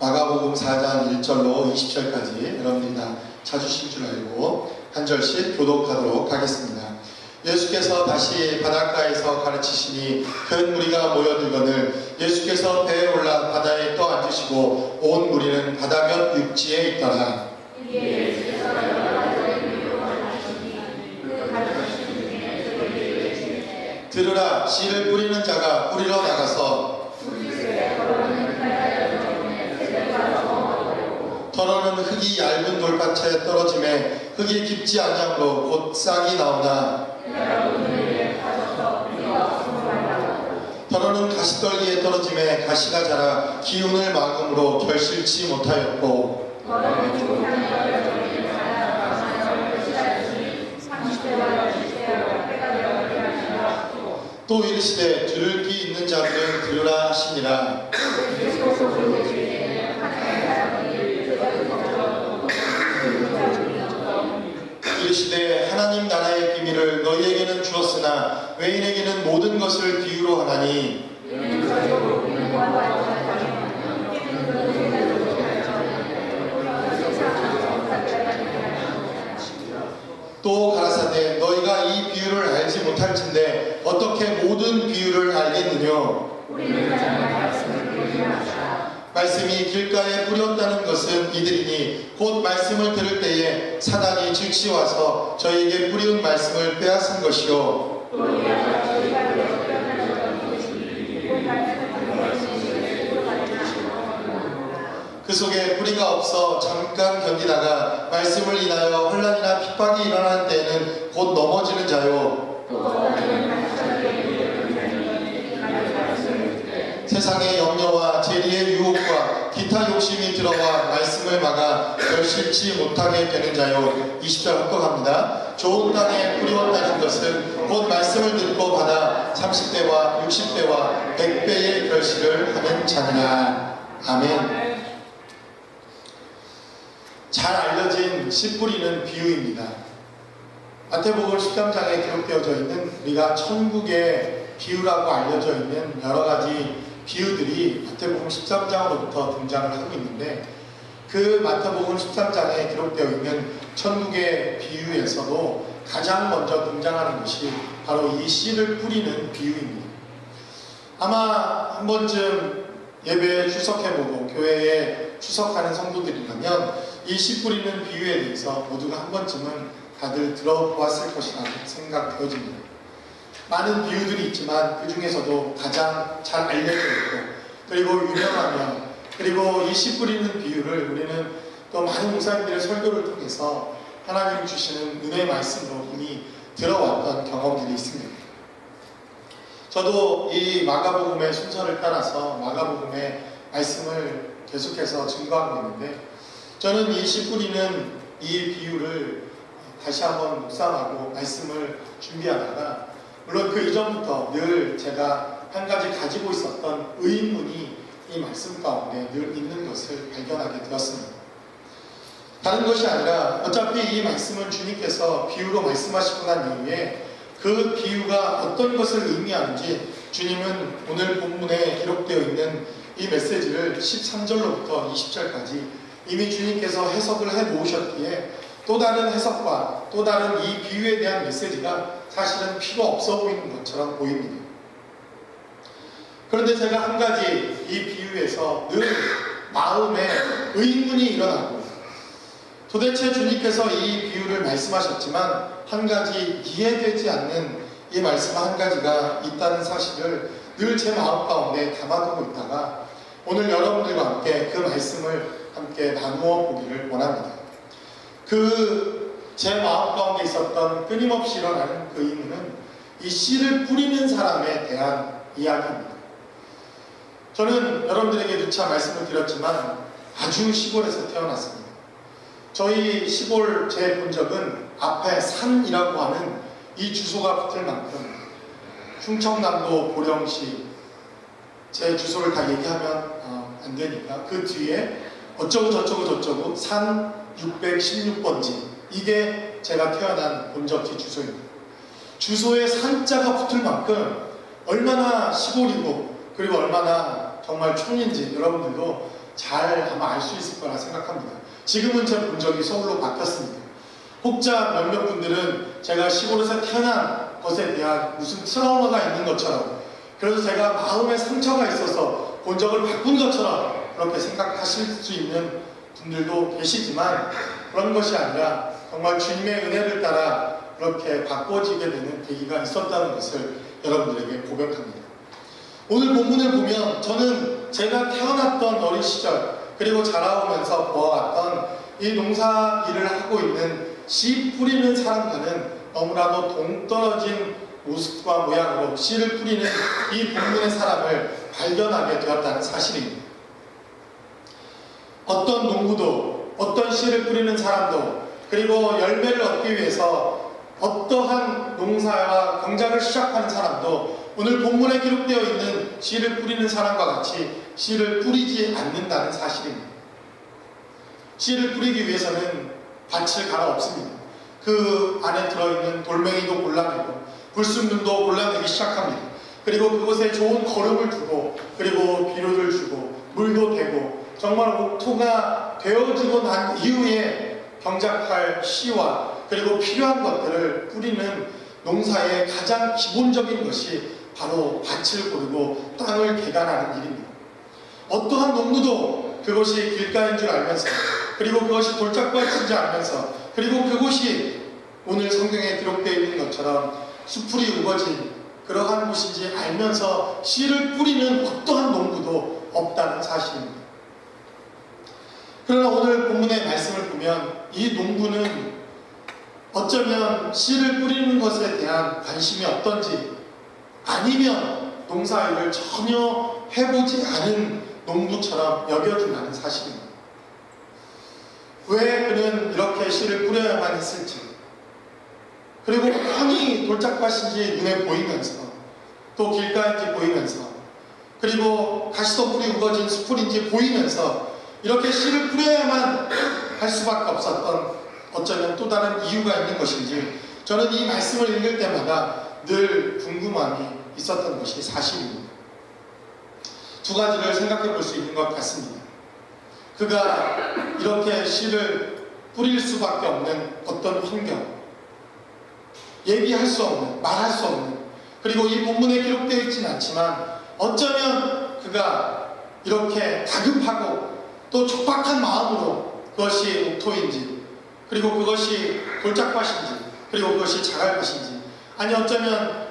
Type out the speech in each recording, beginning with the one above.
마가복음 4장 1절로 20절까지 여러분들이 다 찾으실 줄 알고 한 절씩 교독하도록 하겠습니다. 예수께서 다시 바닷가에서 가르치시니 큰 무리가 모여들거늘 예수께서 배에 올라 바다에 떠앉으시고 온 무리는 바다 곁 육지에 있더라. 들으라, 씨를 뿌리는 자가 뿌리러 나가서 더러는 흙이 얇은 돌밭에 떨어짐에 흙이 깊지 아니하므로 곧 싹이 나오나 더러는 가시떨기에 떨어짐에 가시가 자라 기운을 막음으로 결실치 못하였고 또 이르시되 들을 귀 있는 자들은 들으라 하시니라. 이르시되 하나님 나라의 비밀을 너희에게는 주었으나 외인에게는 모든 것을 비유로 하나니 또 가라사대 너희가 이 비유를 알지 못할진대 어떻게 모든 비유를 알겠느냐. 말씀이 길가에 뿌렸다는 것은 이들이니 곧 말씀을 들을 때에 사단이 즉시 와서 저희에게 뿌리운 말씀을 빼앗은 것이요 그 속에 뿌리가 없어 잠깐 견디다가 말씀을 인하여 혼란이나 핍박이 일어나는 때에는 곧 넘어지는 자요 세상의 염려와 재리의 유혹과 기타 욕심이 들어와 말씀을 막아 결실치 못하게 되는 자요. 20절 합독합니다. 좋은 땅에 뿌리웠다는 것은 곧 말씀을 듣고 받아 30배와 60배와 100배의 결실을 하는 자니라. 아멘. 잘 알려진 씨 뿌리는 비유입니다. 마태복음 13장에 기록되어져 있는 우리가 천국의 비유라고 알려져 있는 여러 가지 비유들이 마태복음 13장으로부터 등장을 하고 있는데 그 마태복음 13장에 기록되어 있는 천국의 비유에서도 가장 먼저 등장하는 것이 바로 이 씨를 뿌리는 비유입니다. 아마 한 번쯤 예배에 출석해보고 교회에 출석하는 성도들이라면 이 씨 뿌리는 비유에 대해서 모두가 한 번쯤은 다들 들어보았을 것이라고 생각되어집니다. 많은 비유들이 있지만 그 중에서도 가장 잘 알려져 있고 그리고 유명하며 그리고 이 씨 뿌리는 비유를 우리는 또 많은 목사님들의 설교를 통해서 하나님 주시는 은혜의 말씀으로 이미 들어왔던 경험들이 있습니다. 저도 이 마가복음의 순서를 따라서 마가복음의 말씀을 계속해서 증거하고 있는데 저는 이 씨 뿌리는 이 비유를 다시 한번 묵상하고 말씀을 준비하다가 물론 그 이전부터 늘 제가 한 가지 가지고 있었던 의문이 이 말씀 가운데 늘 있는 것을 발견하게 되었습니다. 다른 것이 아니라 어차피 이 말씀은 주님께서 비유로 말씀하시고 난 이후에 그 비유가 어떤 것을 의미하는지 주님은 오늘 본문에 기록되어 있는 이 메시지를 13절로부터 20절까지 이미 주님께서 해석을 해 놓으셨기에 또 다른 해석과 또 다른 이 비유에 대한 메시지가 사실은 필요 없어 보이는 것처럼 보입니다. 그런데 제가 한 가지 이 비유에서 늘 마음에 의문이 일어나고 도대체 주님께서 이 비유를 말씀하셨지만 한 가지 이해되지 않는 이 말씀 한 가지가 있다는 사실을 늘 제 마음 가운데 담아두고 있다가 오늘 여러분들과 함께 그 말씀을 함께 나누어 보기를 원합니다. 제 마음 가운데 있었던 끊임없이 일어나는 그 의문은 이 씨를 뿌리는 사람에 대한 이야기입니다. 저는 여러분들에게 누차 말씀을 드렸지만 아주 시골에서 태어났습니다. 저희 시골 제 본 적은 앞에 산이라고 하는 이 주소가 붙을 만큼 충청남도 보령시 제 주소를 다 얘기하면 안 되니까 그 뒤에 어쩌고 저쩌고 산 616번지 이게 제가 태어난 본적지 주소입니다. 주소에 산자가 붙을 만큼 얼마나 시골이고 그리고 얼마나 정말 촌인지 여러분들도 잘 아마 알 수 있을 거라 생각합니다. 지금은 제 본적이 서울로 바뀌었습니다. 혹자 몇몇 분들은 제가 시골에서 태어난 것에 대한 무슨 트라우마가 있는 것처럼, 그래서 제가 마음에 상처가 있어서 본적을 바꾼 것처럼 그렇게 생각하실 수 있는 분들도 계시지만, 그런 것이 아니라 정말 주님의 은혜를 따라 그렇게 바꿔지게 되는 계기가 있었다는 것을 여러분들에게 고백합니다. 오늘 본문을 보면 저는 제가 태어났던 어린 시절, 그리고 자라오면서 보아왔던 이 농사 일을 하고 있는 씨 뿌리는 사람과는 너무나도 동떨어진 모습과 모양으로 씨를 뿌리는 이 본문의 사람을 발견하게 되었다는 사실입니다. 어떤 농부도, 어떤 씨를 뿌리는 사람도, 그리고 열매를 얻기 위해서 어떠한 농사와 경작을 시작하는 사람도 오늘 본문에 기록되어 있는 씨를 뿌리는 사람과 같이 씨를 뿌리지 않는다는 사실입니다. 씨를 뿌리기 위해서는 밭을 갈아 엎습니다. 그 안에 들어있는 돌멩이도 골라내고 불순물도 골라내기 시작합니다. 그리고 그곳에 좋은 거름을 두고, 그리고 비료를 주고 물도 대고, 정말 옥토가 되어지고 난 이후에 경작할 씨와 그리고 필요한 것들을 뿌리는 농사의 가장 기본적인 것이 바로 밭을 고르고 땅을 개간하는 일입니다. 어떠한 농부도 그것이 길가인 줄 알면서, 그리고 그것이 돌짝밭인 줄 알면서, 그리고 그곳이 오늘 성경에 기록되어 있는 것처럼 수풀이 우거진 그러한 곳인지 알면서 씨를 뿌리는 어떠한 농부도 없다는 사실입니다. 그러나 오늘 본문의 말씀을 보면 이 농부는 어쩌면 씨를 뿌리는 것에 대한 관심이 어떤지, 아니면 농사일을 전혀 해보지 않은 농부처럼 여겨진다는 사실입니다. 왜 그는 이렇게 씨를 뿌려야만 했을지, 그리고 뻔히 돌짝밭인지 눈에 보이면서, 또 길가인지 보이면서, 그리고 가시덤불이 우거진 수풀인지 보이면서 이렇게 씨를 뿌려야만 할 수밖에 없었던 어쩌면 또 다른 이유가 있는 것인지, 저는 이 말씀을 읽을 때마다 늘 궁금함이 있었던 것이 사실입니다. 두 가지를 생각해 볼 수 있는 것 같습니다. 그가 이렇게 씨를 뿌릴 수밖에 없는 어떤 환경, 얘기할 수 없는, 말할 수 없는, 그리고 이 본문에 기록되어 있지는 않지만 어쩌면 그가 이렇게 다급하고 또 촉박한 마음으로 그것이 옥토인지, 그리고 그것이 돌짝밭인지, 그리고 그것이 자갈밭인지, 아니 어쩌면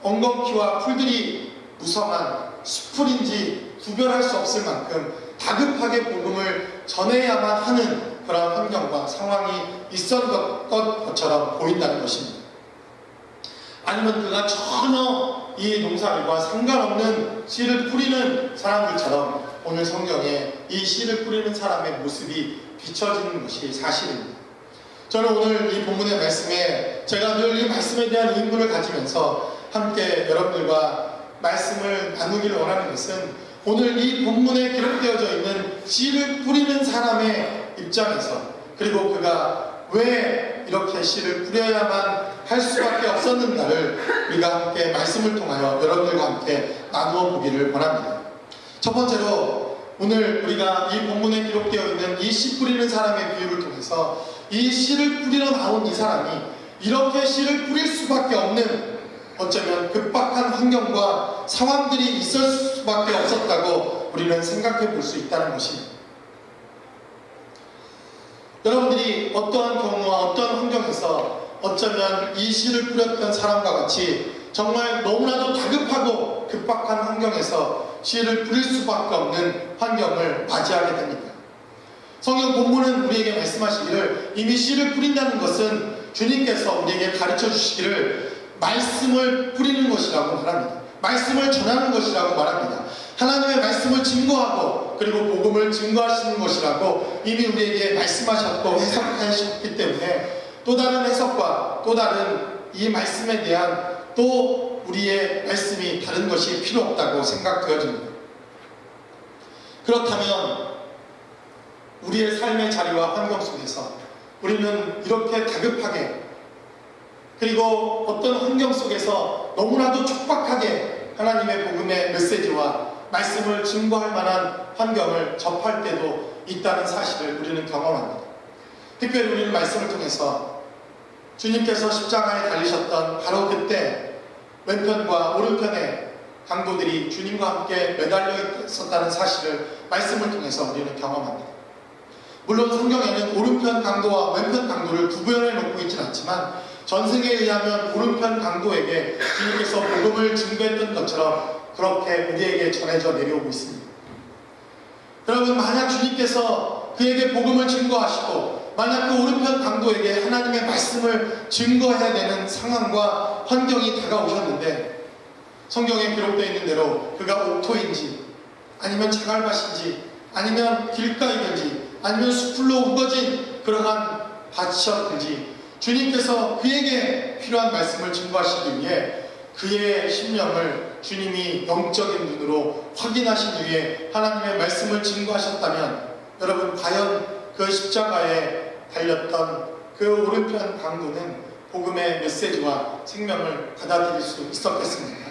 엉겅퀴와 풀들이 무성한 수풀인지 구별할 수 없을 만큼 다급하게 복음을 전해야만 하는 그런 환경과 상황이 있었던 것처럼 보인다는 것입니다. 아니면 그가 전혀 이 농사일과 상관없는 씨를 뿌리는 사람들처럼 오늘 성경에 이 씨를 뿌리는 사람의 모습이 비춰지는 것이 사실입니다. 저는 오늘 이 본문의 말씀에 제가 늘 이 말씀에 대한 의문을 가지면서 함께 여러분들과 말씀을 나누기를 원하는 것은, 오늘 이 본문에 기록되어져 있는 씨를 뿌리는 사람의 입장에서, 그리고 그가 왜 이렇게 씨를 뿌려야만 할 수밖에 없었는가를 우리가 함께 말씀을 통하여 여러분들과 함께 나누어 보기를 원합니다. 첫 번째로 오늘 우리가 이 본문에 기록되어 있는 이 씨 뿌리는 사람의 비유를 통해서 이 씨를 뿌리러 나온 이 사람이 이렇게 씨를 뿌릴 수밖에 없는 어쩌면 급박한 환경과 상황들이 있을 수밖에 없었다고 우리는 생각해 볼 수 있다는 것입니다. 여러분들이 어떠한 경우와 어떠한 환경에서 어쩌면 이 씨를 뿌렸던 사람과 같이 정말 너무나도 다급하고 급박한 환경에서 씨를 뿌릴 수밖에 없는 환경을 맞이하게 됩니다. 성경 본문은 우리에게 말씀하시기를 이미 씨를 뿌린다는 것은 주님께서 우리에게 가르쳐 주시기를 말씀을 뿌리는 것이라고 말합니다. 말씀을 전하는 것이라고 말합니다. 하나님의 말씀을 증거하고 그리고 복음을 증거하시는 것이라고 이미 우리에게 말씀하셨고 해석하셨기 때문에 또 다른 해석과 또 다른 이 말씀에 대한 또 우리의 말씀이 다른 것이 필요 없다고 생각되어집니다. 그렇다면 우리의 삶의 자리와 환경 속에서 우리는 이렇게 다급하게, 그리고 어떤 환경 속에서 너무나도 촉박하게 하나님의 복음의 메시지와 말씀을 증거할 만한 환경을 접할 때도 있다는 사실을 우리는 경험합니다. 특별히 우리는 말씀을 통해서 주님께서 십자가에 달리셨던 바로 그때 왼편과 오른편에 강도들이 주님과 함께 매달려 있었다는 사실을 말씀을 통해서 우리는 경험합니다. 물론 성경에는 오른편 강도와 왼편 강도를 구분해 놓고 있지는 않지만 전승에 의하면 오른편 강도에게 주님께서 복음을 증거했던 것처럼 그렇게 우리에게 전해져 내려오고 있습니다. 여러분, 만약 주님께서 그에게 복음을 증거하시고 만약 그 오른편 강도에게 하나님의 말씀을 증거해야 되는 상황과 환경이 다가오셨는데 성경에 기록되어 있는 대로 그가 옥토인지 아니면 자갈밭인지 아니면 길가이든지 아니면 수풀로 우거진 그러한 밭이었든지 주님께서 그에게 필요한 말씀을 증거하시기 위해 그의 심령을 주님이 영적인 눈으로 확인하신 후에 하나님의 말씀을 증거하셨다면 여러분, 과연 그 십자가에 달렸던 그 오른편 강도는 복음의 메시지와 생명을 받아들일 수 있었겠습니까?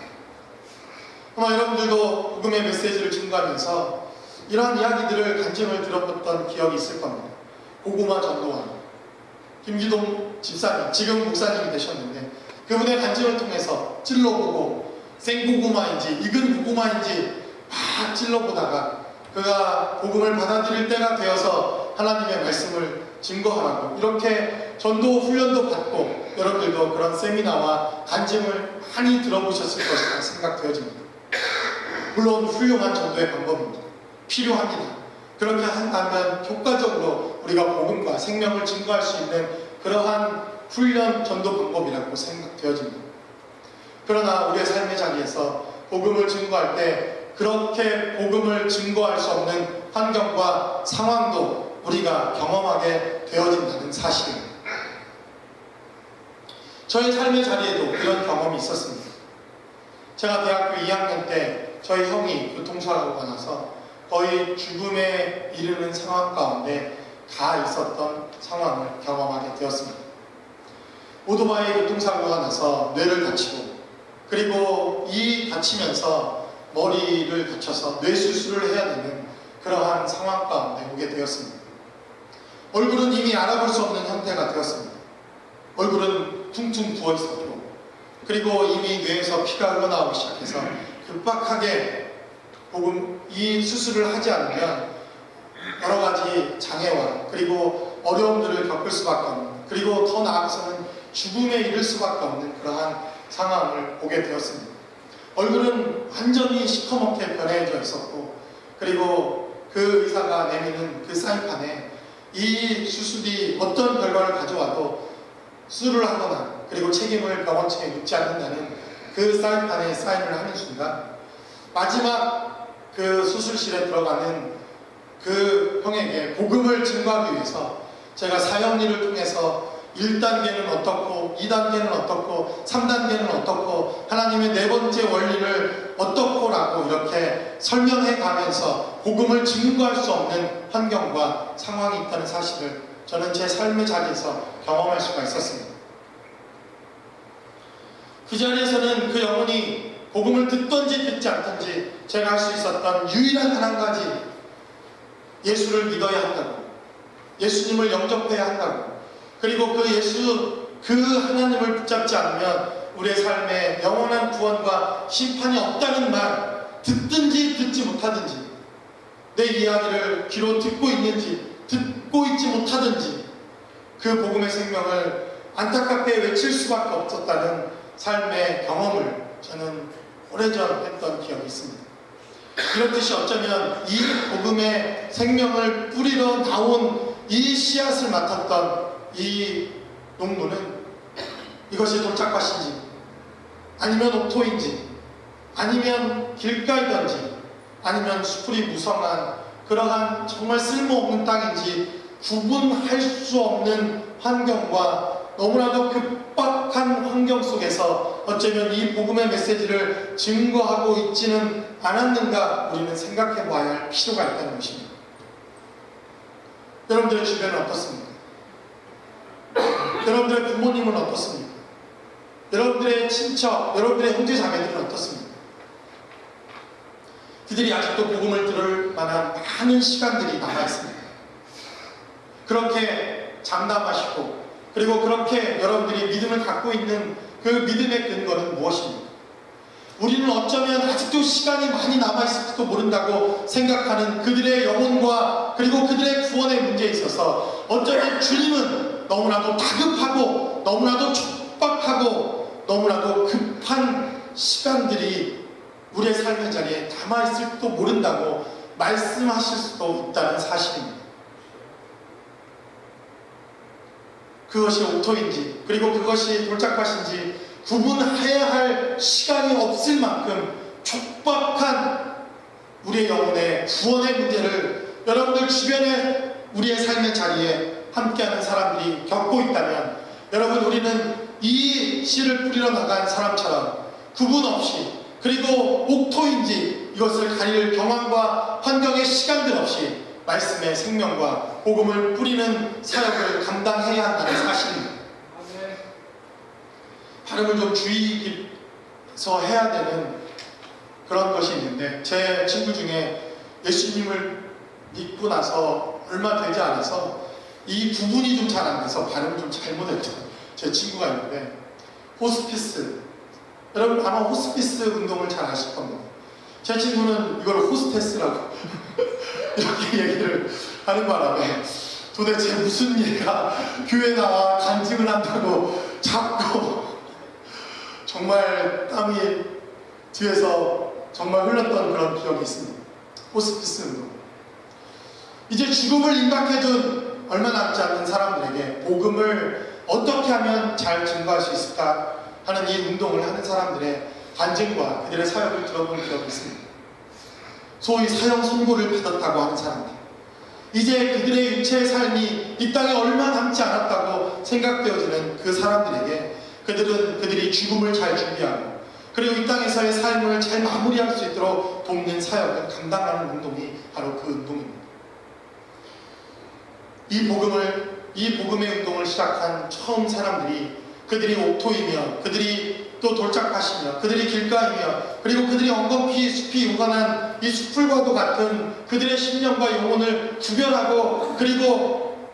아마 여러분들도 복음의 메시지를 증거하면서 이러한 이야기들을 간증을 들어봤던 기억이 있을 겁니다. 고구마 전도왕 김기동 집사님, 지금 목사님이 되셨는데 그분의 간증을 통해서 찔러보고 생고구마인지 익은 고구마인지 막 찔러보다가 그가 복음을 받아들일 때가 되어서 하나님의 말씀을 증거하라고 이렇게 전도 훈련도 받고 여러분들도 그런 세미나와 간증을 많이 들어보셨을 것이라 생각되어집니다. 물론 훌륭한 전도의 방법입니다. 필요합니다. 그렇게 한다면 효과적으로 우리가 복음과 생명을 증거할 수 있는 그러한 훈련 전도 방법이라고 생각되어집니다. 그러나 우리의 삶의 자리에서 복음을 증거할 때 그렇게 복음을 증거할 수 없는 환경과 상황도 우리가 경험하게 되어진다는 사실입니다. 저의 삶의 자리에도 이런 경험이 있었습니다. 제가 대학교 2학년 때 저희 형이 교통사고가 나서 거의 죽음에 이르는 상황 가운데 가 있었던 상황을 경험하게 되었습니다. 오토바이 교통사고가 나서 뇌를 다치고 그리고 이 다치면서 머리를 다쳐서 뇌수술을 해야 되는 그러한 상황 가운데 오게 되었습니다. 얼굴은 이미 알아볼 수 없는 형태가 되었습니다. 얼굴은 퉁퉁 부어 있었고 그리고 이미 뇌에서 피가 흘러나오기 시작해서 급박하게 이 수술을 하지 않으면 여러 가지 장애와 그리고 어려움들을 겪을 수밖에 없는 그리고 더 나아가서는 죽음에 이를 수밖에 없는 그러한 상황을 보게 되었습니다. 얼굴은 완전히 시커멓게 변해져 있었고 그리고 그 의사가 내미는 그 사인판에 이 수술이 어떤 결과를 가져와도 수술을 하거나 그리고 책임을 병원 측에 묻지 않는다는 그 사인판에 사인을 하는 순간 마지막 그 수술실에 들어가는 그 형에게 복음을 증거하기 위해서 제가 사형리를 통해서 1단계는 어떻고 2단계는 어떻고 3단계는 어떻고 하나님의 네 번째 원리를 어떻고 라고 이렇게 설명해 가면서 복음을 증거할 수 없는 환경과 상황이 있다는 사실을 저는 제 삶의 자리에서 경험할 수가 있었습니다. 그 자리에서는 그 영혼이 복음을 듣든지 듣지 않든지 제가 할 수 있었던 유일한 한 가지, 예수를 믿어야 한다고, 예수님을 영접해야 한다고, 그리고 그 하나님을 붙잡지 않으면 우리의 삶에 영원한 구원과 심판이 없다는 말, 듣든지 듣지 못하든지, 내 이야기를 귀로 듣고 있는지 듣고 있지 못하든지 그 복음의 생명을 안타깝게 외칠 수밖에 없었다는 삶의 경험을 저는 오래전 했던 기억이 있습니다. 이렇듯이 어쩌면 이 복음의 생명을 뿌리러 나온 이 씨앗을 맡았던 이 농부는 이것이 돌짝밭인지 아니면 옥토인지 아니면 길가이든지 아니면 수풀이 무성한 그러한 정말 쓸모없는 땅인지 구분할 수 없는 환경과 너무나도 급박한 환경 속에서 어쩌면 이 복음의 메시지를 증거하고 있지는 않았는가 우리는 생각해 봐야 할 필요가 있다는 것입니다. 여러분들의 주변은 어떻습니까? 여러분들의 부모님은 어떻습니까? 여러분들의 친척, 여러분들의 형제 자매들은 어떻습니까? 그들이 아직도 복음을 들을 만한 많은 시간들이 남아있습니다. 그렇게 장담하시고 그리고 그렇게 여러분들이 믿음을 갖고 있는 그 믿음의 근거는 무엇입니까? 우리는 어쩌면 아직도 시간이 많이 남아있을지도 모른다고 생각하는 그들의 영혼과 그리고 그들의 구원의 문제에 있어서 어쩌면 주님은 너무나도 다급하고 너무나도 촉박하고 너무나도 급한 시간들이 우리의 삶의 자리에 남아있을지도 모른다고 말씀하실 수도 있다는 사실입니다. 그것이 옥토인지 그리고 그것이 돌짝밭인지 구분해야 할 시간이 없을 만큼 촉박한 우리의 영혼의 구원의 문제를 여러분들 주변에 우리의 삶의 자리에 함께하는 사람들이 겪고 있다면 여러분 우리는 이 씨를 뿌리러 나간 사람처럼 구분 없이 그리고 옥토인지 이것을 가릴 경험과 환경의 시간들 없이 말씀의 생명과 복음을 뿌리는 사역을 감당해야 한다는 사실입니다. 발음을 좀 주의해서 해야 되는 그런 것이 있는데 제 친구 중에 예수님을 믿고 나서 얼마 되지 않아서 이 구분이 좀 잘 안 돼서 발음을 좀 잘못했던 제 친구가 있는데 호스피스 여러분 아마 호스피스 운동을 잘 아실 겁니다. 제 친구는 이걸 호스테스라고 이렇게 얘기를 하는 바람에 도대체 무슨 얘가 교회 나와 간증을 한다고 자꾸 정말 땀이 뒤에서 정말 흘렀던 그런 기억이 있습니다. 호스피스 운동. 이제 죽음을 임박해둔 얼마 남지 않는 사람들에게 복음을 어떻게 하면 잘 증거할 수 있을까 하는 이 운동을 하는 사람들의 간증과 그들의 사역을 들어본 기억이 있습니다. 소위 사형 선고를 받았다고 하는 사람들, 이제 그들의 육체의 삶이 이 땅에 얼마 남지 않았다고 생각되어지는 그 사람들에게 그들이 죽음을 잘 준비하고 그리고 이 땅에서의 삶을 잘 마무리할 수 있도록 돕는 사역을 감당하는 운동이 바로 그 운동입니다. 이 복음의 운동을 시작한 처음 사람들이 그들이 옥토이며 그들이 또 돌짝밭이며 그들이 길가이며 그리고 그들이 엉겅퀴 숲이 우관한 이 숲풀과도 같은 그들의 심령과 영혼을 구별하고 그리고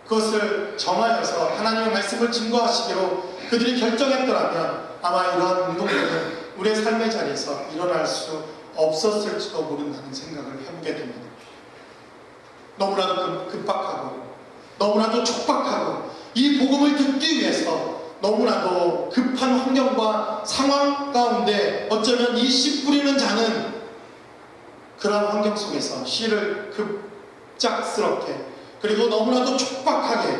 그것을 정하여서 하나님의 말씀을 증거하시기로 그들이 결정했더라면 아마 이러한 운동들은 우리의 삶의 자리에서 일어날 수 없었을지도 모른다는 생각을 해보게 됩니다. 너무나도 급박하고 너무나도 촉박하고 이 복음을 듣기 위해서 너무나도 급한 환경과 상황 가운데 어쩌면 이 씨 뿌리는 자는 그런 환경 속에서 씨를 급작스럽게 그리고 너무나도 촉박하게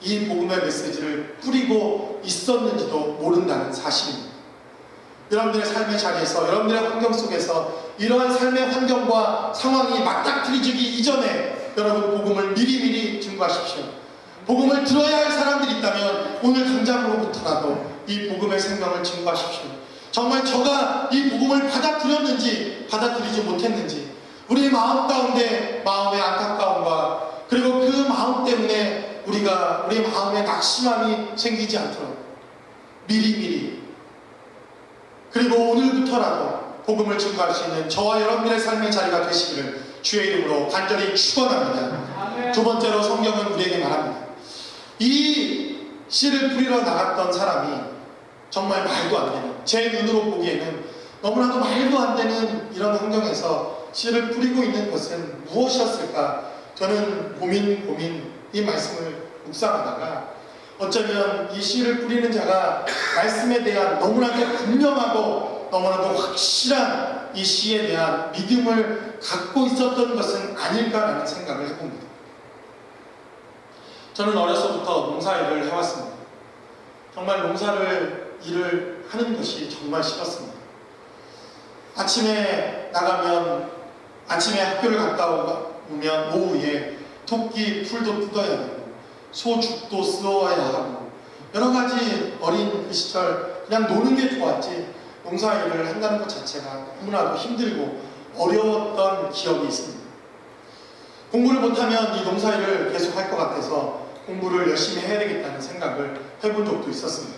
이 복음의 메시지를 뿌리고 있었는지도 모른다는 사실입니다. 여러분들의 삶의 자리에서 여러분들의 환경 속에서 이러한 삶의 환경과 상황이 맞닥뜨리기 이전에 여러분 복음을 미리미리 증거하십시오. 복음을 들어야 할 사람들이 있다면 오늘 당장으로부터라도 이 복음의 생명을 증거하십시오. 정말 저가 이 복음을 받아들였는지 받아들이지 못했는지 우리의 마음 가운데 마음의 안타까움과 그리고 그 마음 때문에 우리가 우리의 마음에 낙심함이 생기지 않도록 미리미리 그리고 오늘부터라도 복음을 증거할 수 있는 저와 여러분들의 삶의 자리가 되시기를 주의 이름으로 간절히 축원합니다. 두 번째로 성경은 우리에게 말합니다. 이 씨를 뿌리러 나갔던 사람이 정말 말도 안 되는, 제 눈으로 보기에는 너무나도 말도 안 되는 이런 환경에서 씨를 뿌리고 있는 것은 무엇이었을까? 저는 고민 이 말씀을 묵상하다가 어쩌면 이 씨를 뿌리는 자가 말씀에 대한 너무나도 분명하고 너무나도 확실한 이 씨에 대한 믿음을 갖고 있었던 것은 아닐까라는 생각을 해봅니다. 저는 어려서부터 농사일을 해왔습니다. 정말 일을 하는 것이 정말 싫었습니다. 아침에 나가면 아침에 학교를 갔다 오면 오후에 토끼 풀도 뜯어야 되고 소죽도 쓰어야 하고 여러 가지 어린 그 시절 그냥 노는 게 좋았지 농사일을 한다는 것 자체가 너무나도 힘들고 어려웠던 기억이 있습니다. 공부를 못하면 이 농사일을 계속 할 것 같아서 공부를 열심히 해야 되겠다는 생각을 해본 적도 있었습니다.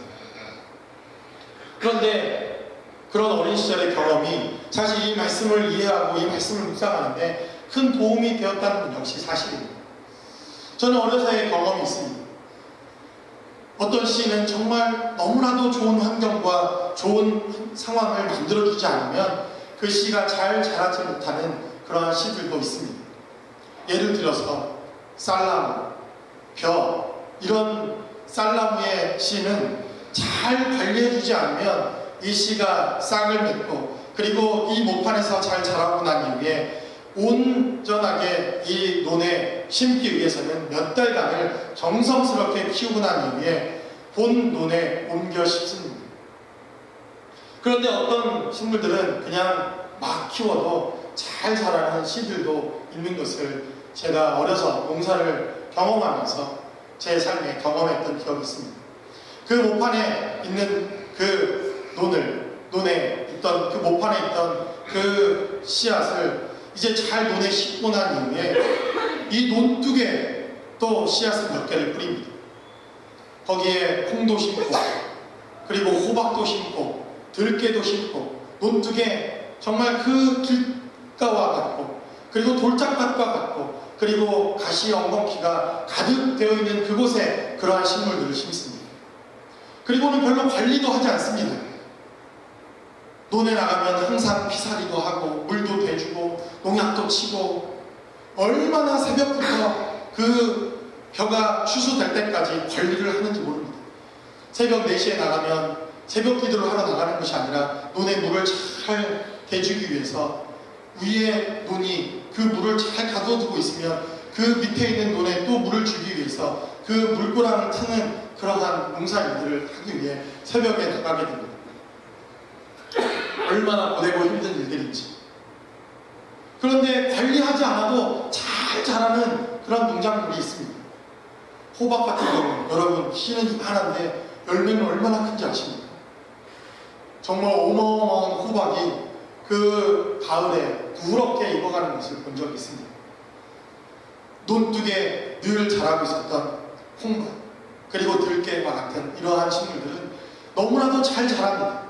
그런데 그런 어린 시절의 경험이 사실 이 말씀을 이해하고 이 말씀을 묵상하는데 큰 도움이 되었다는 건 역시 사실입니다. 저는 어려서의 경험이 있습니다. 어떤 시는 정말 너무나도 좋은 환경과 좋은 상황을 만들어주지 않으면 그 시가 잘 자라지 못하는 그러한 시들도 있습니다. 예를 들어서 쌀나무, 벼 이런 쌀나무의 시는 잘 관리해주지 않으면 이 씨가 싹을 맺고 그리고 이 모판에서 잘 자라고 난 이후에 온전하게 이 논에 심기 위해서는 몇 달간을 정성스럽게 키우고 난 이후에 본 논에 옮겨 심습니다. 그런데 어떤 식물들은 그냥 막 키워도 잘 자라는 씨들도 있는 것을 제가 어려서 농사를 경험하면서 제 삶에 경험했던 기억이 있습니다. 그 모판에 있는 그 논에 있던 그 모판에 있던 그 씨앗을 이제 잘 논에 심고 난 이후에 이 논둑에 또 씨앗을 몇 개를 뿌립니다. 거기에 콩도 심고 그리고 호박도 심고 들깨도 심고 논둑에 정말 그 길가와 같고 그리고 돌짝밭과 같고 그리고 가시 엉겅퀴가 가득 되어 있는 그곳에 그러한 식물들을 심습니다. 그리고는 별로 관리도 하지 않습니다. 논에 나가면 항상 피살이도 하고 물도 대주고 농약도 치고 얼마나 새벽부터 그 벼가 추수될 때까지 관리를 하는지 모릅니다. 새벽 4시에 나가면 새벽 기도를 하러 나가는 것이 아니라 논에 물을 잘 대주기 위해서 위에 논이 그 물을 잘 가둬두고 있으면 그 밑에 있는 논에 또 물을 주기 위해서 그 물고랑을 트는 그러한 농사일들을 하기 위해 새벽에 나가게 됩니다. 얼마나 고되고 힘든 일들인지. 그런데 관리하지 않아도 잘 자라는 그런 농작물이 있습니다. 호박 같은 경우는 여러분 씨는 이만한데 열매는 얼마나 큰지 아십니까? 정말 어마어마한 호박이 그 가을에 누렇게 익어가는 것을 본 적이 있습니다. 논둑에 늘 자라고 있었던 홍박 그리고 들깨와 같은 이러한 식물들은 너무나도 잘 자랍니다.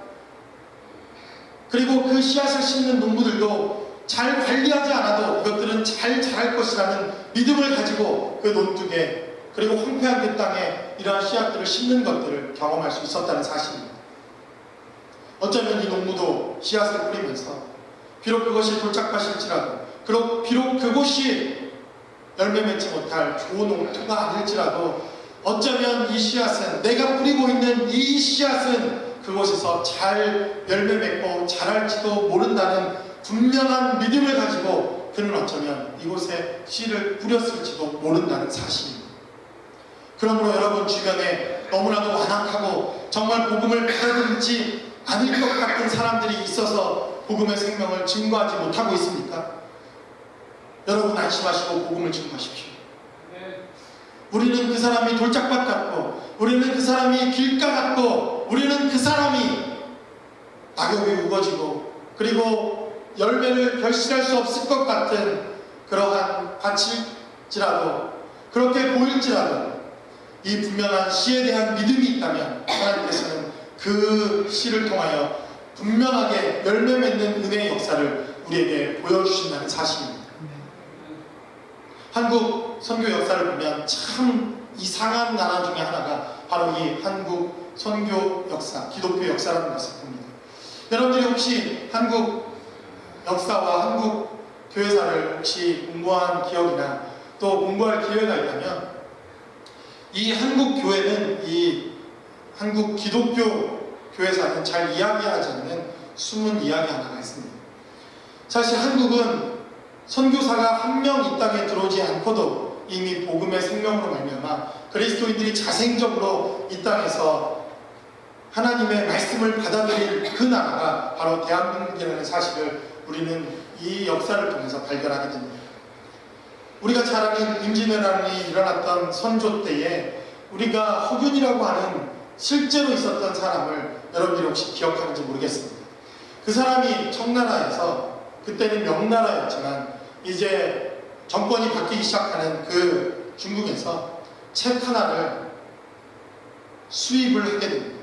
그리고 그 씨앗을 심는 농부들도 잘 관리하지 않아도 이것들은 잘 자랄 것이라는 믿음을 가지고 그 논둑에 그리고 황폐한 그 땅에 이러한 씨앗들을 심는 것들을 경험할 수 있었다는 사실입니다. 어쩌면 이 농부도 씨앗을 뿌리면서 비록 그것이 돌짝밭일지라도 비록 그곳이 열매 맺지 못할 좋은 옥토가 아닐지라도 어쩌면 이 씨앗은 내가 뿌리고 있는 이 씨앗은 그곳에서 잘 열매 맺고 자랄지도 모른다는 분명한 믿음을 가지고 그는 어쩌면 이곳에 씨를 뿌렸을지도 모른다는 사실입니다. 그러므로 여러분 주변에 너무나도 완악하고 정말 복음을 받아들이지 않을 것 같은 사람들이 있어서 복음의 생명을 증거하지 못하고 있습니까? 여러분 안심하시고 복음을 증거하십시오. 우리는 그 사람이 돌짝밭 같고 우리는 그 사람이 길가 같고 우리는 그 사람이 낙엽이 우거지고 그리고 열매를 결실할 수 없을 것 같은 그러한 밭일지라도 그렇게 보일지라도 이 분명한 씨에 대한 믿음이 있다면 하나님께서는 그 씨를 통하여 분명하게 열매 맺는 은혜의 역사를 우리에게 보여주신다는 사실입니다. 한국 선교 역사를 보면 참 이상한 나라 중에 하나가 바로 이 한국 선교 역사, 기독교 역사라는 것을 봅니다. 여러분들이 혹시 한국 역사와 한국 교회사를 혹시 공부한 기억이나 또 공부할 기회가 있다면 이 한국 교회는 이 한국 기독교 교회사는 잘 이야기하지 않는 숨은 이야기 하나가 있습니다. 사실 한국은 선교사가 한 명 이 땅에 들어오지 않고도 이미 복음의 생명으로 말미암아 그리스도인들이 자생적으로 이 땅에서 하나님의 말씀을 받아들일 그 나라가 바로 대한민국이라는 사실을 우리는 이 역사를 통해서 발견하게 됩니다. 우리가 잘 아는 임진왜란이 일어났던 선조 때에 우리가 허균이라고 하는 실제로 있었던 사람을 여러분들이 혹시 기억하는지 모르겠습니다. 그 사람이 청나라에서 그때는 명나라였지만 이제 정권이 바뀌기 시작하는 그 중국에서 책 하나를 수입을 하게 됩니다.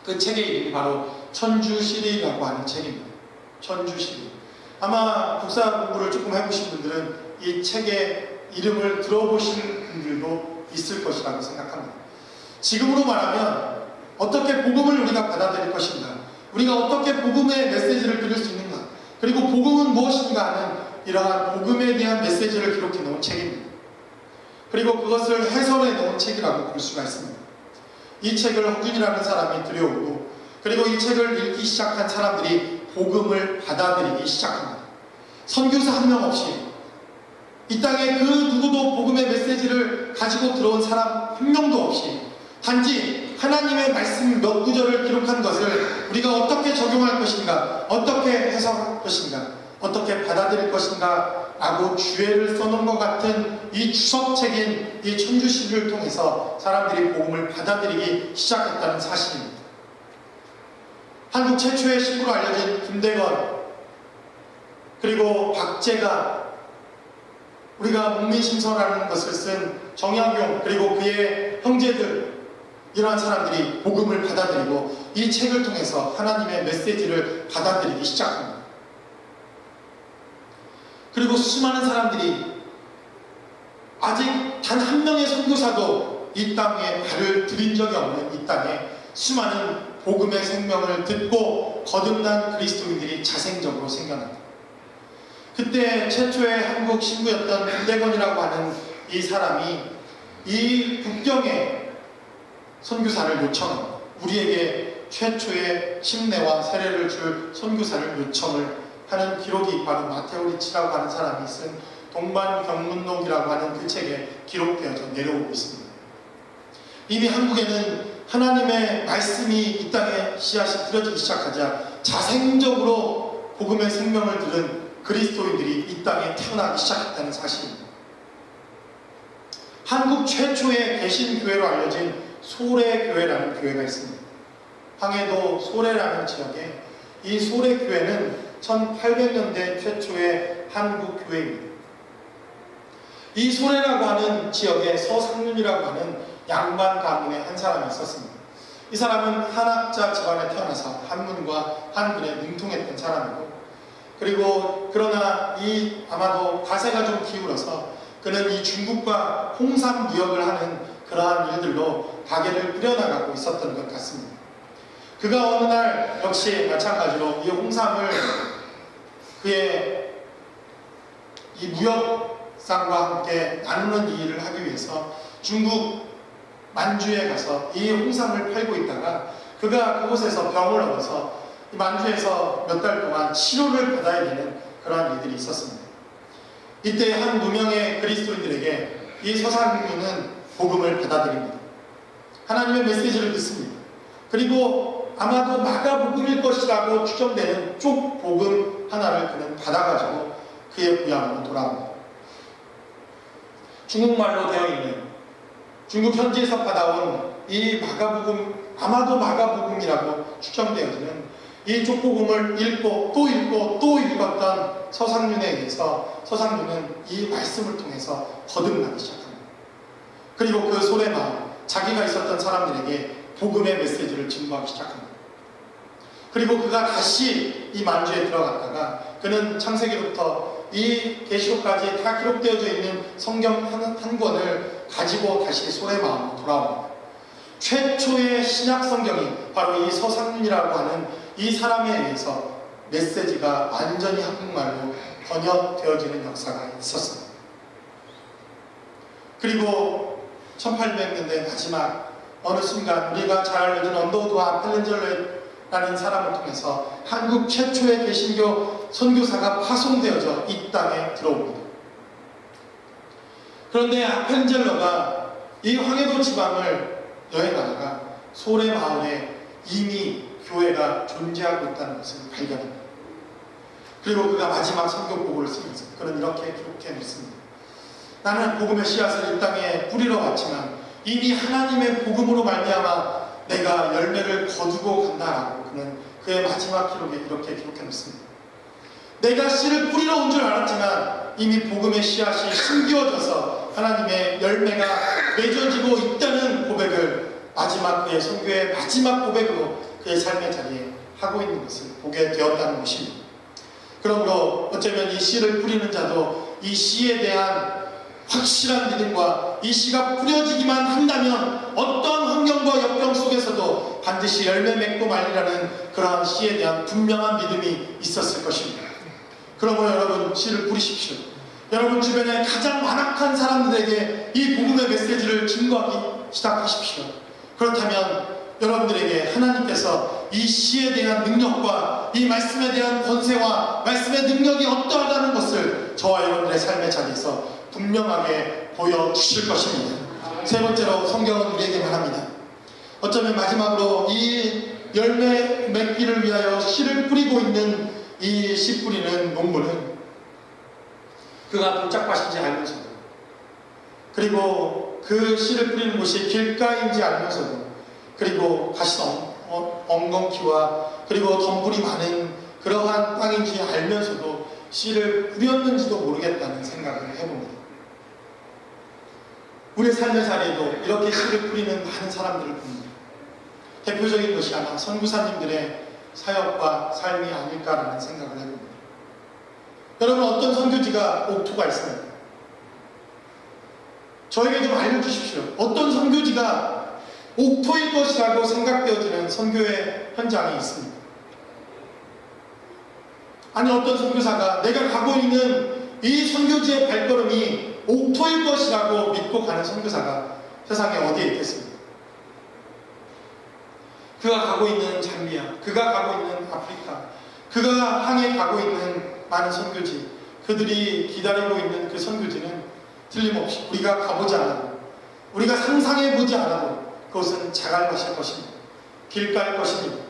그 책의 이름이 바로 천주시리라고 하는 책입니다. 천주시리. 아마 국사 공부를 조금 해보신 분들은 이 책의 이름을 들어보신 분들도 있을 것이라고 생각합니다. 지금으로 말하면 어떻게 복음을 우리가 받아들일 것인가, 우리가 어떻게 복음의 메시지를 들을 수 있는가, 그리고 복음은 무엇인가 하는 이러한 복음에 대한 메시지를 기록해 놓은 책입니다. 그리고 그것을 해설해 놓은 책이라고 볼 수가 있습니다. 이 책을 허균이라는 사람이 들여오고, 그리고 이 책을 읽기 시작한 사람들이 복음을 받아들이기 시작합니다. 선교사 한 명 없이, 이 땅에 그 누구도 복음의 메시지를 가지고 들어온 사람 한 명도 없이, 단지 하나님의 말씀 몇 구절을 기록한 것을 우리가 어떻게 적용할 것인가, 어떻게 해석할 것인가, 어떻게 받아들일 것인가 라고 주애를 써놓은 것 같은 이 주석책인 이 천주시를 통해서 사람들이 복음을 받아들이기 시작했다는 사실입니다. 한국 최초의 신부로 알려진 김대건, 그리고 박제가, 우리가 문민심서라는 것을 쓴 정약용, 그리고 그의 형제들, 이러한 사람들이 복음을 받아들이고 이 책을 통해서 하나님의 메시지를 받아들이기 시작합니다. 그리고 수많은 사람들이, 아직 단 한 명의 선교사도 이 땅에 발을 들인 적이 없는 이 땅에 수많은 복음의 생명을 듣고 거듭난 그리스도인들이 자생적으로 생겨납니다. 그때 최초의 한국 신부였던 김대건이라고 하는 이 사람이 이 국경에 선교사를 요청합니다. 우리에게 최초의 침례와 세례를 줄 선교사를 요청을 하는 기록이 바로 마테오 리치라고 하는 사람이 쓴 동반경문록이라고 하는 그 책에 기록되어져 내려오고 있습니다. 이미 한국에는 하나님의 말씀이 이 땅에 씨앗이 들어지기 시작하자 자생적으로 복음의 생명을 들은 그리스도인들이 이 땅에 태어나기 시작했다는 사실입니다. 한국 최초의 개신교회로 알려진 소래교회라는 교회가 있습니다. 황해도 소래라는 지역에 이 소래교회는 1800년대 최초의 한국 교회입니다. 이 소래라고 하는 지역에 서상륜이라고 하는 양반 가문의 한 사람이 있었습니다. 이 사람은 한학자 집안에 태어나서 한문과 한글에 능통했던 사람이고, 그리고 그러나 이 아마도 가세가 좀 기울어서 그는 이 중국과 홍삼 무역을 하는 그러한 일들로 가게를 꾸려나가고 있었던 것 같습니다. 그가 어느 날 역시 마찬가지로 이 홍삼을 그의 이 무역상과 함께 나누는 이 일을 하기 위해서 중국 만주에 가서 이 홍삼을 팔고 있다가 그가 그곳에서 병을 얻어서 이 만주에서 몇 달 동안 치료를 받아야 되는 그러한 일들이 있었습니다. 이때 한 무명의 그리스도인들에게 이 서상균은 복음을 받아들입니다. 하나님의 메시지를 듣습니다. 그리고 아마도 마가복음일 것이라고 추정되는 쪽 복음 하나를 그는 받아가지고 그의 고향으로 돌아옵니다. 중국말로 되어 있는, 중국 현지에서 받아온 이 마가복음, 아마도 마가복음이라고 추정되어지는 이 족복음을 읽고 또 읽고 또 읽었던 서상륜에 의해서 서상륜은 이 말씀을 통해서 거듭나기 시작합니다. 그리고 그 소래 마을, 자기가 있었던 사람들에게 복음의 메시지를 증거하기 시작합니다. 그리고 그가 다시 이 만주에 들어갔다가 그는 창세기부터 이 계시록까지 다 기록되어져 있는 성경 한 권을 가지고 다시 소래 마을로 돌아옵니다. 최초의 신약 성경이 바로 이 서상륜이라고 하는 이 사람에 의해서 메시지가 완전히 한국말로 번역되어지는 역사가 있었습니다. 그리고 1800년대 마지막 어느 순간 우리가 잘 알려진 언더우드와 펠렌젤러라는 사람을 통해서 한국 최초의 개신교 선교사가 파송되어져 이 땅에 들어옵니다. 그런데 펠렌젤러가 이 황해도 지방을 여행하다가 소래 마을에 이미 교회가 존재하고 있다는 것을 발견합니다. 그리고 그가 마지막 선교복을 쓰면서 그는 이렇게 기록해 놓습니다. 나는 복음의 씨앗을 이 땅에 뿌리러 왔지만 이미 하나님의 복음으로 말미암아 내가 열매를 거두고 간다라고 그는 그의 마지막 기록에 이렇게 기록해 놓습니다. 내가 씨를 뿌리러 온 줄 알았지만 이미 복음의 씨앗이 심기워져서 하나님의 열매가 맺어지고 있다는 고백을 마지막 그의 선교의 마지막 고백으로 그의 삶의 자리에 하고 있는 것을 보게 되었다는 것입니다. 그러므로 어쩌면 이 씨를 뿌리는 자도 이 씨에 대한 확실한 믿음과 이 씨가 뿌려지기만 한다면 어떠한 환경과 역경 속에서도 반드시 열매 맺고 말리라는 그러한 씨에 대한 분명한 믿음이 있었을 것입니다. 그러므로 여러분, 씨를 뿌리십시오. 여러분 주변에 가장 완악한 사람들에게 이 복음의 메시지를 증거하기 시작하십시오. 그렇다면 여러분들에게 하나님께서 이 씨에 대한 능력과 이 말씀에 대한 권세와 말씀의 능력이 어떠하다는 것을 저와 여러분들의 삶의 자리에서 분명하게 보여주실 것입니다. 세 번째로 성경은 우리에게 말합니다. 어쩌면 마지막으로 이 열매 맺기를 위하여 씨를 뿌리고 있는 이 씨 뿌리는 농부는 그가 돌짝밭인지 알면서도, 그리고 그 씨를 뿌리는 곳이 길가인지 알면서도, 그리고 가시 엉겅퀴와 그리고 덤불이 많은 그러한 땅인지 알면서도 씨를 뿌렸는지도 모르겠다는 생각을 해봅니다. 우리의 삶의 자리에도 이렇게 씨를 뿌리는 많은 사람들을 봅니다. 대표적인 것이 아마 선교사님들의 사역과 삶이 아닐까라는 생각을 해봅니다. 여러분, 어떤 선교지가 옥토가 있습니까? 저에게 좀 알려주십시오. 어떤 선교지가 옥토일 것이라고 생각되어지는 선교의 현장이 있습니다. 아니, 어떤 선교사가 내가 가고 있는 이 선교지의 발걸음이 옥토일 것이라고 믿고 가는 선교사가 세상에 어디에 있겠습니까? 그가 가고 있는 잠비아, 그가 가고 있는 아프리카, 그가 향해 가고 있는 많은 선교지, 그들이 기다리고 있는 그 선교지는 틀림없이 우리가 가보지 않아도, 우리가 상상해보지 않아도 그것은 자갈밭일 것입니다. 길가일 것입니다.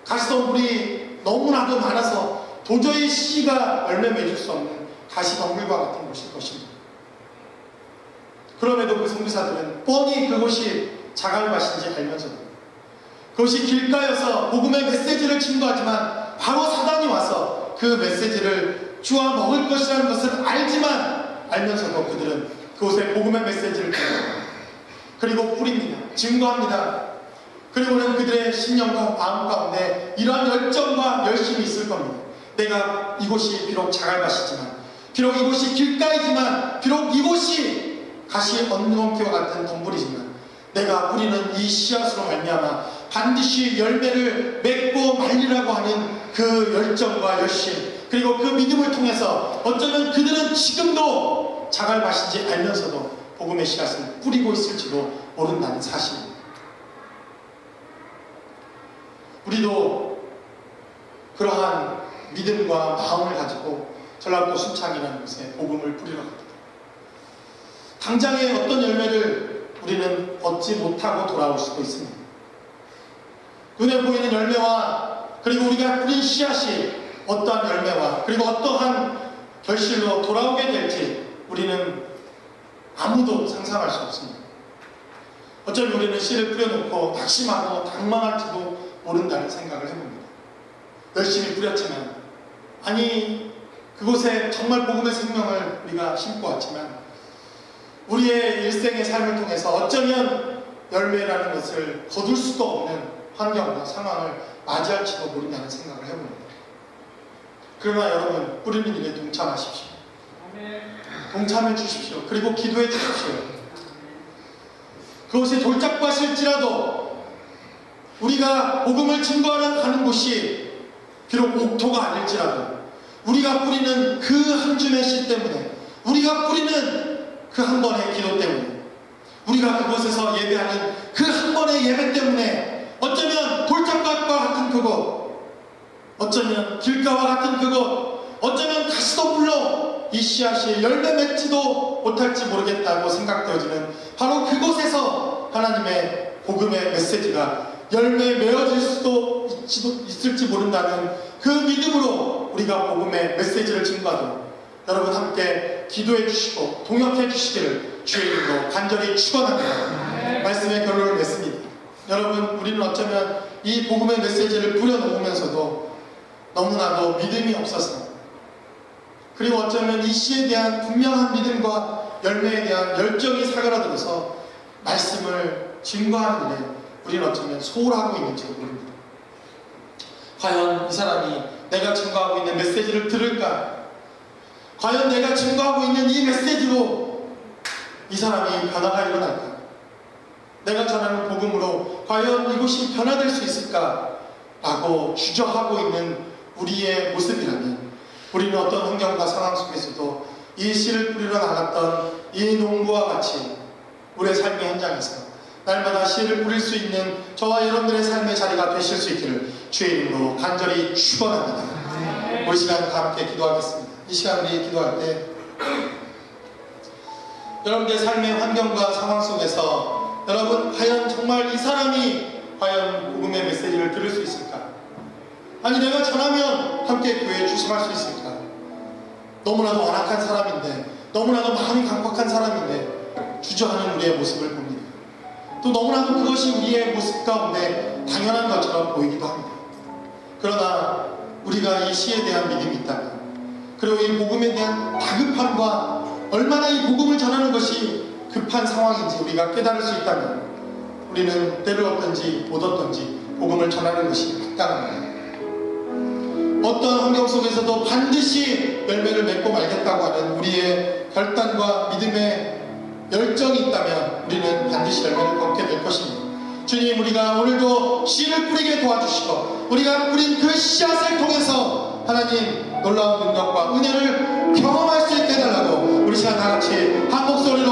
가시덤불이 너무나도 많아서 도저히 씨가 열매 맺을 수 없는 가시덤불과 같은 곳일 것입니다. 그럼에도 그 선교사들은 뻔히 그곳이 자갈밭인지 알면서도, 그것이 길가여서 복음의 메시지를 증거하지만 바로 사단이 와서 그 메시지를 주워 먹을 것이라는 것을 알면서도 그들은 그곳에 복음의 메시지를 전합니다. 그리고 뿌립니다. 증거합니다. 그리고는 그들의 신령과 마음 가운데 이러한 열정과 열심이 있을 겁니다. 내가 이곳이 비록 자갈밭이지만, 비록 이곳이 길가이지만, 비록 이곳이 가시 엉겅퀴와 같은 덤불이지만, 내가 뿌리는 이 씨앗으로 말미암아 반드시 열매를 맺고 말리라고 하는 그 열정과 열심, 그리고 그 믿음을 통해서 어쩌면 그들은 지금도 자갈밭인지 알면서도 복음의 씨앗을 뿌리고 있을지도 모른다는 사실입니다. 우리도 그러한 믿음과 마음을 가지고 전라도 순창이라는 곳에 복음을 뿌리러 갑니다. 당장의 어떤 열매를 우리는 얻지 못하고 돌아올 수도 있습니다. 눈에 보이는 열매와 그리고 우리가 뿌린 씨앗이 어떠한 열매와 그리고 어떠한 결실로 돌아오게 될지 우리는 아무도 상상할 수 없습니다. 어쩌면 우리는 씨를 뿌려놓고 낙심하고 당망할지도 모른다는 생각을 해봅니다. 열심히 뿌렸지만, 아니 그곳에 정말 복음의 생명을 우리가 심고 왔지만 우리의 일생의 삶을 통해서 어쩌면 열매라는 것을 거둘 수도 없는 환경과 상황을 맞이할지도 모른다는 생각을 해봅니다. 그러나 여러분, 뿌리는 일에 동참하십시오. 동참해 주십시오. 그리고 기도해 주십시오. 그것이 돌짝밭일지라도 우리가 복음을 증거하러 가는 곳이 비록 옥토가 아닐지라도 우리가 뿌리는 그 한 줌의 씨 때문에, 우리가 뿌리는 그 한 번의 기도 때문에, 우리가 그곳에서 예배하는 그 한 번의 예배 때문에 어쩌면 돌짝밭과 같은 그곳, 어쩌면 길가와 같은 그곳, 어쩌면 가시덤불로 이 씨앗이 열매 맺지도 못할지 모르겠다고 생각되어지는 바로 그곳에서 하나님의 복음의 메시지가 열매 맺어질 수도 있을지 모른다는 그 믿음으로 우리가 복음의 메시지를 증거하도록 여러분 함께 기도해 주시고 동역해 주시기를 주의 이름으로 간절히 축원합니다. 말씀의 결론을 맺습니다. 여러분, 우리는 어쩌면 이 복음의 메시지를 뿌려놓으면서도 너무나도 믿음이 없어서, 그리고 어쩌면 이 씨에 대한 분명한 믿음과 열매에 대한 열정이 사그라들어서 말씀을 증거하는 일에 우리는 어쩌면 소홀하고 있는지 모릅니다. 과연 이 사람이 내가 증거하고 있는 메시지를 들을까? 과연 내가 증거하고 있는 이 메시지로 이 사람이 변화가 일어날까? 내가 전하는 복음으로 과연 이곳이 변화될 수 있을까? 라고 주저하고 있는 우리의 모습이라면 우리는 어떤 환경과 상황 속에서도 이 씨를 뿌리러 나갔던 이 농부와 같이 우리의 삶의 현장에서 날마다 씨를 뿌릴 수 있는 저와 여러분들의 삶의 자리가 되실 수 있기를 주의 이름으로 간절히 축원합니다. 우리 시간 다 함께 기도하겠습니다. 이 시간 우리 기도할 때 여러분들의 삶의 환경과 상황 속에서 여러분 과연 정말 이 사람이 과연 복음의 메시지를 들을 수 있을까? 아니 내가 전하면 함께 교회에 출석할 수 있을까? 너무나도 완악한 사람인데 너무나도 마음이 강박한 사람인데 주저하는 우리의 모습을 봅니다. 또 너무나도 그것이 우리의 모습 가운데 당연한 것처럼 보이기도 합니다. 그러나 우리가 이 시에 대한 믿음이 있다면 그리고 이 복음에 대한 다급함과 얼마나 이 복음을 전하는 것이 급한 상황인지 우리가 깨달을 수 있다면 우리는 때를 얻든지 못 얻든지 복음을 전하는 것이 마땅합니다. 어떤 환경 속에서도 반드시 열매를 맺고 말겠다고 하는 우리의 결단과 믿음의 열정이 있다면 우리는 반드시 열매를 얻게 될 것입니다. 주님, 우리가 오늘도 씨를 뿌리게 도와주시고 우리가 뿌린 그 씨앗을 통해서 하나님 놀라운 능력과 은혜를 경험할 수 있게 해달라고 우리 시간 다 같이 한 목소리로